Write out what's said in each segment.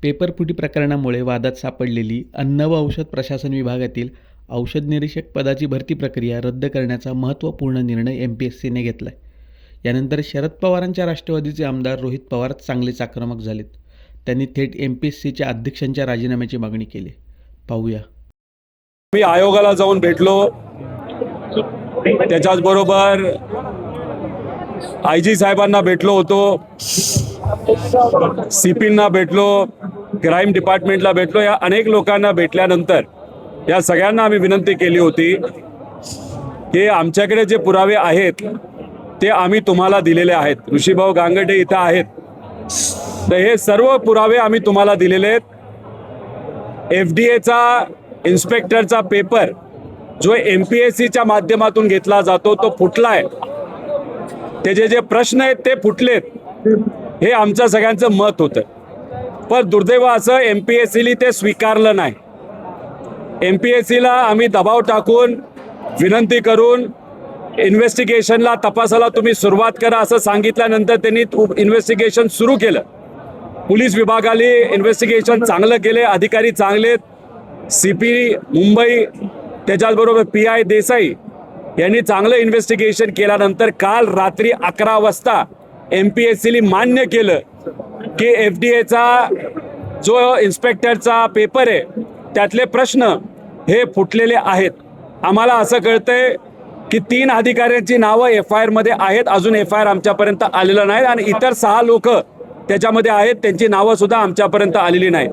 पेपरफुटी प्रकरणामुळे वादात सापडलेली अन्न व औषध प्रशासन विभागातील औषध निरीक्षक पदाची भरती प्रक्रिया रद्द करण्याचा महत्त्वपूर्ण निर्णय MPSCने घेतला आहे. यानंतर शरद पवारांच्या राष्ट्रवादीचे आमदार रोहित पवार चांगलेच आक्रमक झालेत. त्यांनी थेट MPSCच्या अध्यक्षांच्या राजीनाम्याची मागणी केली. पाहूया. मी आयोगाला जाऊन भेटलो, त्याच्याच बरोबर IG साहेबांना भेटलो होतो, CPंना भेटलो, क्राईम डिपार्टमेंटला भेटलो. या अनेक लोकांना भेटल्यानंतर या सगळ्यांना आम्ही विनंती केली होती की आमच्याकडे जे पुरावे आहेत ते आम्ही तुम्हाला दिलेले आहेत. ऋषीभाऊ गांगडे इथं आहेत, तर हे सर्व पुरावे आम्ही तुम्हाला दिलेले आहेत. FDAचा इन्स्पेक्टरचा पेपर जो MPSCच्या माध्यमातून घेतला जातो तो फुटलाय. त्याचे जे प्रश्न आहेत ते फुटलेत, हे आमचं सगळ्यांचं मत होतं. पण दुर्दैव असं MPSCने ते स्वीकारलं नाही. MPSCला आम्ही दबाव टाकून विनंती करून इन्व्हेस्टिगेशनला तपासाला तुम्ही सुरुवात करा असं सांगितल्यानंतर त्यांनी इन्व्हेस्टिगेशन सुरू केलं. पोलीस विभागाने इन्व्हेस्टिगेशन चांगलं केले, अधिकारी चांगलेत. CP मुंबई त्याच्याचबरोबर PI देसाई यांनी चांगलं इन्व्हेस्टिगेशन केल्यानंतर काल रात्री 11 वाजता MPSCने मान्य केलं की FDAचा जो इन्स्पेक्टरचा पेपर आहे त्यातले प्रश्न हे फुटलेले आहेत. आम्हाला असं कळतंय की 3 अधिकाऱ्यांची नावं FIR मध्ये आहेत. अजून FIR आमच्यापर्यंत आलेलं नाही आणि इतर 6 लोक त्याच्यामध्ये आहेत, त्यांची नावं सुद्धा आमच्यापर्यंत आलेली नाहीत.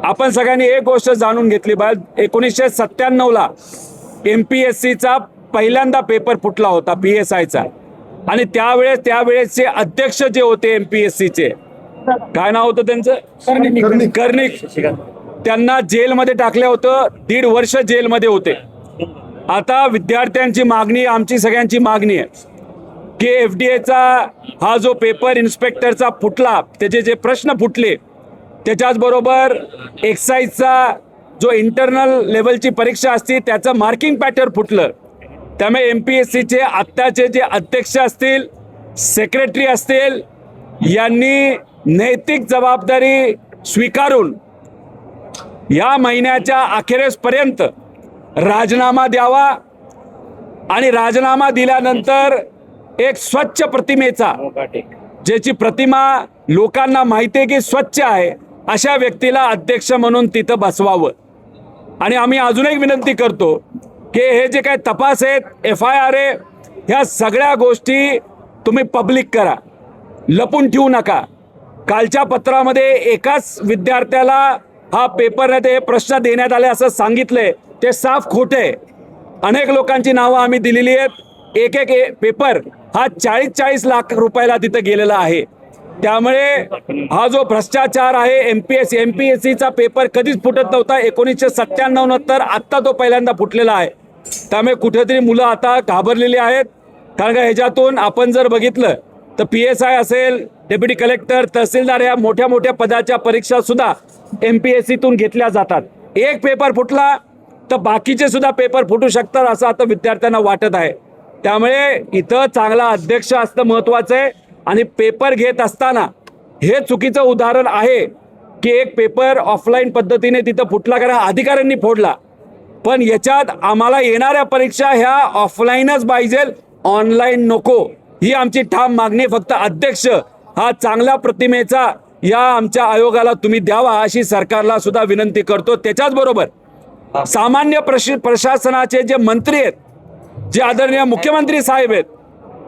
आपण सगळ्यांनी एक गोष्ट जाणून घेतली पाहिजे, 1997ला MPSCचा पहिल्यांदा पेपर फुटला होता PSIचा, आणि त्यावेळेसचे अध्यक्ष जे होते MPSCचे, काय नाव होतं त्यांचं, कर्णिक, त्यांना जेलमध्ये टाकलं होतं. 1.5 वर्ष जेलमध्ये होते. आता विद्यार्थ्यांची मागणी, आमची सगळ्यांची मागणी आहे की FDAचा हा जो पेपर इन्स्पेक्टरचा फुटला, त्याचे जे प्रश्न फुटले, त्याच्याचबरोबर एक्साईजचा जो इंटरनल लेवलची परीक्षा असते त्याचं मार्किंग पॅटर्न फुटलं. त्यामुळे MPSCचे आत्ताचे जे अध्यक्ष असतील, सेक्रेटरी असतील, यांनी नैतिक जबाबदारी स्वीकारून या महिन्याच्या अखेरेसपर्यंत राजीनामा द्यावा आणि राजीनामा दिल्यानंतर एक स्वच्छ प्रतिमेचा, ज्याची प्रतिमा लोकांना माहिती आहे की स्वच्छ आहे, अशा व्यक्तीला अध्यक्ष म्हणून तिथं बसवावं. आणि आम्ही अजून एक विनंती करतो की हे जे काही तपास आहेत, FIR आहे, ह्या सगळ्या गोष्टी तुम्ही पब्लिक करा, लपून ठेवू नका. कालच्या पत्रामध्ये एकाच विद्यार्थ्याला हा पेपरमध्ये प्रश्न देण्यात आले असं सांगितलंय, ते साफ खोटे. अनेक लोकांची नावं आम्ही दिलेली आहेत. एक पेपर हा 40 लाख रुपयाला तिथं गेलेला आहे. त्यामुळे हा जो भ्रष्टाचार आहे, MPSCचा पेपर कधीच फुटत नव्हता. 1997 नंतर आत्ता तो पहिल्यांदा फुटलेला आहे. त्यामुळे कुठेतरी मुलं आता घाबरलेली आहेत. कारण का ह्याच्यातून आपण जर बघितलं तर PSI असेल, डेप्युटी कलेक्टर, तहसीलदार या मोठ्या मोठ्या पदाच्या परीक्षा सुद्धा MPSCतून घेतल्या जातात. एक पेपर फुटला तर बाकीचे सुद्धा पेपर फुटू शकतात असं आता विद्यार्थ्यांना वाटत आहे. त्यामुळे इथं चांगला अध्यक्ष असणं महत्त्वाचं आहे. आणि पेपर घेत असताना हे चुकीचं उदाहरण आहे की एक पेपर ऑफलाईन पद्धतीने तिथं फुटला, कारण अधिकाऱ्यांनी फोडला. पण याच्यात आम्हाला येणाऱ्या परीक्षा ह्या ऑफलाईनच पाहिजे, ऑनलाईन नको, ही आमची ठाम मागणी. फक्त अध्यक्ष हा चांगल्या प्रतिमेचा या आमच्या आयोगाला तुम्ही द्यावा अशी सरकारला सुद्धा विनंती करतो. त्याच्याचबरोबर सामान्य प्रशासनाचे जे मंत्री आहेत, जे आदरणीय मुख्यमंत्री साहेब आहेत,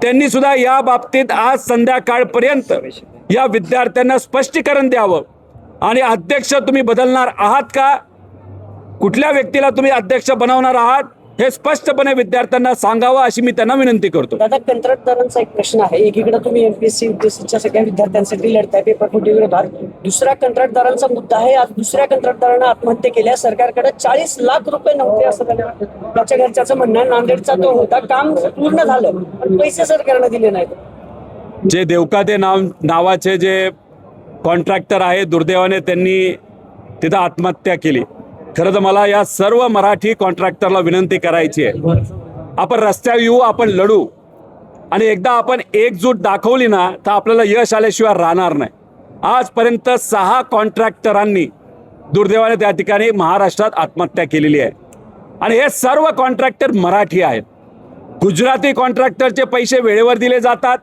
त्यांनी सुद्धा या बाबतीत आज संध्याकाळपर्यंत या विद्यार्थ्यांना स्पष्टीकरण द्यावं. आणि अध्यक्ष तुम्ही बदलणार आहात का, कुठल्या व्यक्तीला तुम्ही अध्यक्ष बनवणार आहात, हे स्पष्टपणे विद्यार्थ्यांना सांगावं अशी मी त्यांना विनंती करतो. दादा, कंत्राटदारांचा एक प्रश्न आहे. एकीकडे तुम्ही MPSCच्या सगळ्या विद्यार्थ्यांसाठी लढताय पेपर फुटी विरोधात, दुसऱ्या कंत्राटदारांचा मुद्दा आहे. आज दुसऱ्या कंत्राटदारांना आत्महत्या केल्या, सरकारकडे 40 लाख रुपये नव्हते असं त्याच्या घरच्याचं म्हणणं आहे. नांदेडचा तो होता, काम पूर्ण झालं पण पैसे सरकारने दिले नाहीत. जे देवकाते नावाचे जे कॉन्ट्रॅक्टर आहे, दुर्दैवाने त्यांनी तिथं आत्महत्या केली. खरं तर मला या सर्व मराठी कॉन्ट्रॅक्टरला विनंती करायची आहे, आपण रस्त्यावर येऊ, आपण लढू, आणि एकदा आपण एकजूट दाखवली ना तर आपल्याला यश आल्याशिवाय राहणार नाही. आजपर्यंत 6 कॉन्ट्रॅक्टरांनी दुर्दैवाने त्या ठिकाणी महाराष्ट्रात आत्महत्या केलेली आहे आणि हे सर्व कॉन्ट्रॅक्टर मराठी आहेत. गुजराती कॉन्ट्रॅक्टरचे पैसे वेळेवर दिले जातात.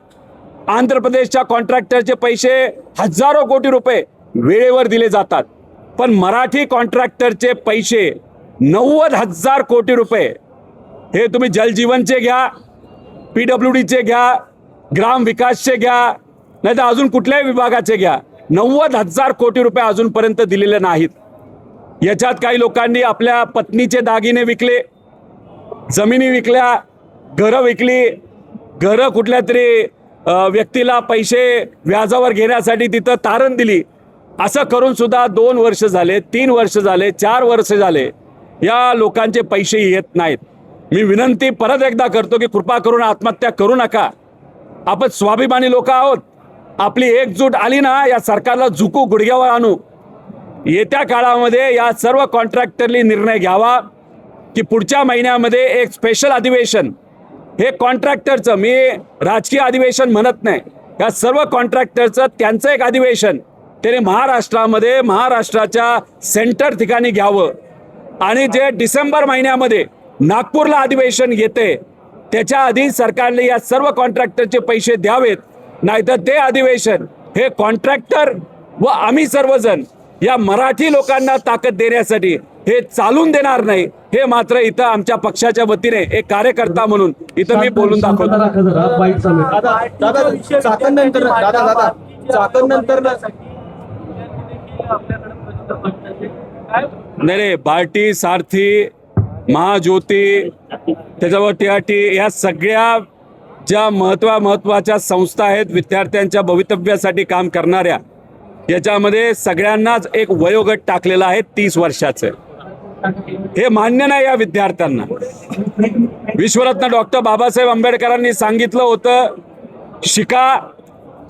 आंध्र प्रदेशच्या कॉन्ट्रॅक्टरचे पैसे हजारो कोटी रुपये वेळेवर दिले जातात. पण मराठी कॉन्ट्रॅक्टरचे पैसे 90,000 कोटी रुपये हे तुम्ही जलजीवनचे घ्या, PWDचे घ्या, ग्राम विकासचे घ्या, नाही तर अजून कुठल्याही विभागाचे घ्या, 90,000 कोटी रुपये अजूनपर्यंत दिलेले नाहीत. याच्यात काही लोकांनी आपल्या पत्नीचे दागिने विकले, जमिनी विकल्या, घरं विकली, घरं कुठल्या तरी व्यक्तीला पैसे व्याजावर घेण्यासाठी तिथं तारण दिली. असं करून सुद्धा 2 वर्ष झाले, 3 वर्ष झाले, 4 वर्ष झाले या लोकांचे पैसे येत नाहीत. मी विनंती परत एकदा करतो की कृपा करून आत्महत्या करू नका. आपण स्वाभिमानी लोक आहोत. आपली एकजूट आली ना, या सरकारला झुकू, गुडघ्यावर आणू. येत्या काळामध्ये या सर्व कॉन्ट्रॅक्टरनी निर्णय घ्यावा की पुढच्या महिन्यामध्ये एक स्पेशल अधिवेशन, हे कॉन्ट्रॅक्टरचं, मी राजकीय अधिवेशन म्हणत नाही, या सर्व कॉन्ट्रॅक्टरचं त्यांचं एक अधिवेशन त्याने महाराष्ट्रामध्ये, महाराष्ट्राच्या सेंटर ठिकाणी घ्यावं. आणि जे डिसेंबर महिन्यामध्ये नागपूरला अधिवेशन येते त्याच्या आधी सरकारने या सर्व कॉन्ट्रॅक्टरचे पैसे द्यावेत. नाहीतर ते अधिवेशन हे कॉन्ट्रॅक्टर व आम्ही सर्वजण या मराठी लोकांना ताकद देण्यासाठी हे चालून देणार नाही. हे मात्र इथं आमच्या पक्षाच्या वतीने एक कार्यकर्ता म्हणून इथं मी बोलून दाखवतो. नाही, बार्टी, सारथी, महाज्योती, त्याच्यावर TRT या सगळ्या ज्या महत्त्वाच्या संस्था आहेत विद्यार्थ्यांच्या भवितव्यासाठी काम करणाऱ्या, याच्यामध्ये सगळ्यांनाच एक वयोगट टाकलेला आहे 30 वर्षाचं. हे मान्य नाही या विद्यार्थ्यांना. विश्वरत्न डॉक्टर बाबासाहेब आंबेडकरांनी सांगितलं होतं, शिका,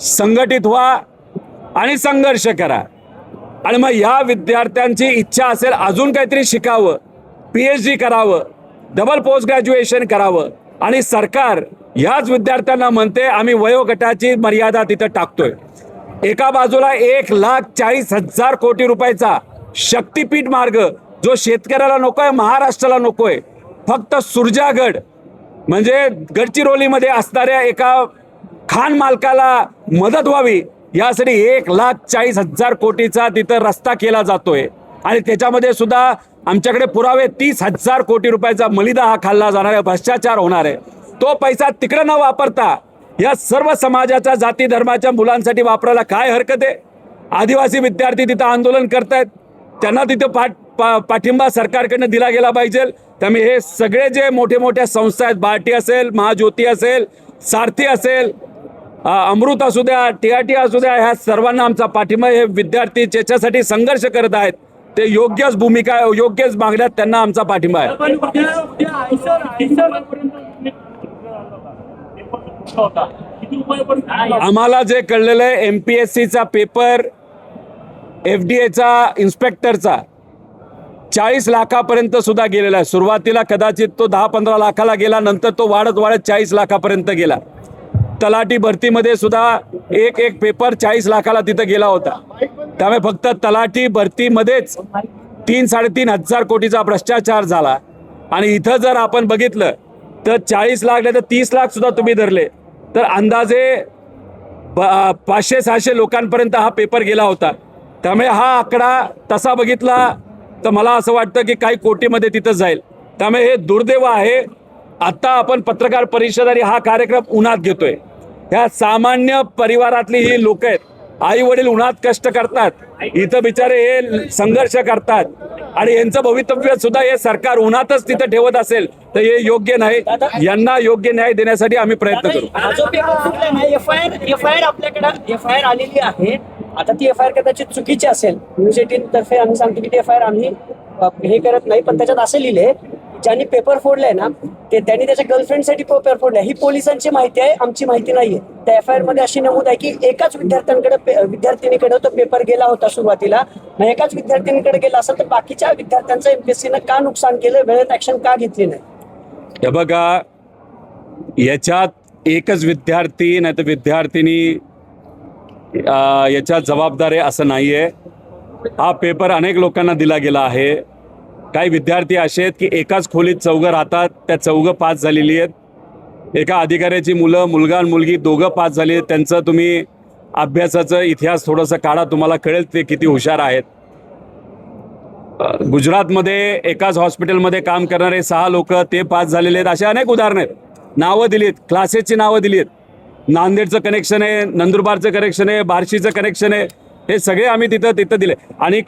संघटित व्हा आणि संघर्ष करा. आणि मग या विद्यार्थ्यांची इच्छा असेल अजून काहीतरी शिकावं, PhD करावं, डबल पोस्ट ग्रॅज्युएशन करावं, आणि सरकार याच विद्यार्थ्यांना म्हणते आम्ही वयोगटाची मर्यादा तिथं टाकतोय. एका बाजूला 1,40,000 कोटी रुपयाचा शक्तीपीठ मार्ग जो शेतकऱ्याला नकोय, महाराष्ट्राला नकोय, फक्त सुरजागड म्हणजे गडचिरोलीमध्ये असणाऱ्या एका खान मालकाला मदत व्हावी यासाठी 1,40,000 कोटीचा तिथं रस्ता केला जातोय. आणि त्याच्यामध्ये सुद्धा आमच्याकडे पुरावे 30,000 कोटी रुपयाचा मलिदा हा खाल्ला जाणार आहे, भ्रष्टाचार होणार आहे. तो पैसा तिकडे न वापरता या सर्व समाजाच्या, जाती धर्माच्या मुलांसाठी वापरायला काय हरकत आहे? आदिवासी विद्यार्थी तिथं आंदोलन करतायत, त्यांना तिथं पाठिंबा सरकारकडनं दिला गेला पाहिजे. त्यामुळे हे सगळे जे मोठे मोठ्या संस्था आहेत, बार्टी असेल, महाज्योती असेल, सारथी असेल, अमृत असू द्या, TRT असू द्या, ह्या सर्वांना आमचा पाठिंबा. हे विद्यार्थी ज्याच्यासाठी संघर्ष करत आहेत ते योग्यच भूमिका, योग्यच मागण्यात त्यांना आमचा पाठिंबा आहे. आम्हाला जे कळलेलं आहे, MPSCचा पेपर FDAचा इन्स्पेक्टरचा 40 लाखापर्यंत सुद्धा गेलेला आहे. सुरुवातीला कदाचित तो 10-15 लाखाला गेला, नंतर तो वाढत 40 लाखापर्यंत गेला. तलाठी भरतीमध्ये सुद्धा एक पेपर 40 लाखाला तिथं गेला होता. त्यामुळे फक्त तलाठी भरतीमध्येच 3-3.5 हजार कोटीचा भ्रष्टाचार झाला. आणि इथं जर आपण बघितलं तर 40 लाख नाही तर 30 लाख सुद्धा तुम्ही धरले तर अंदाजे 500-600 लोकांपर्यंत हा पेपर गेला होता. त्यामुळे हा आकडा तसा बघितला तर मला असं वाटतं की काही कोटीमध्ये तिथं जाईल. त्यामुळे हे दुर्दैव आहे. आत्ता आपण पत्रकार परिषद आणि हा कार्यक्रम उन्हात घेतोय. ह्या सामान्य परिवारातली ही लोक आहेत, आई वडील उन्हात कष्ट करतात, इथं बिचारे हे संघर्ष करतात आणि यांचं भवितव्य सुद्धा हे सरकार उन्हातच तिथं ठेवत असेल तर हे योग्य नाही. यांना योग्य न्याय देण्यासाठी आम्ही प्रयत्न करू. FIR आपल्याकडे FIR आलेली आहे. आता ती FIR कदाचित चुकीची असेल. न्यूज 18 तर्फे आम्ही सांगतो की ती FIR आम्ही हे करत नाही, पण त्याच्यात असं लिहिले ज्यांनी पेपर फोडलाय ना त्यांनी त्याच्या गर्लफ्रेंडसाठी पेपर फोडलाय. ही पोलिसांची माहिती आहे, आमची माहिती नाहीये. त्या FIR मध्ये अशी नमूद आहे की एकाच विद्यार्थिनीकडे तो पेपर गेला होता सुरुवातीला. मग एकाच विद्यार्थिनीकडे गेला असेल तर बाकीच्या विद्यार्थ्यांचं MPSCनं का नुकसान केलं, वेळेत ऍक्शन का घेतली नाही? हे बघा, याच्यात एकच विद्यार्थी नाही तर विद्यार्थिनी याच्या जबाबदार आहे असं नाही आहे. हा पेपर अनेक लोकांना दिला गेला आहे. काही विद्यार्थी असे आहेत की एकाच खोलीत चौघं राहतात, त्या चौघं पास झालेली आहेत. एका अधिकाऱ्याची मुलगा आणि मुलगी दोघं पास झाले. त्यांचं तुम्ही अभ्यासाचं इतिहास थोडंसं काढा, तुम्हाला कळेल ते किती हुशार आहेत. गुजरातमध्ये एकाच हॉस्पिटलमध्ये काम करणारे 6 लोक ते पास झालेले आहेत. अशा अनेक उदाहरणं आहेत. नावं दिली आहेत, क्लासेसची नावं दिली आहेत. नांदेडचं कनेक्शन आहे, नंदुरबारचं कनेक्शन आहे, बार्शीचं कनेक्शन आहे. हे सगळे आम्ही तिथं दिले. आणि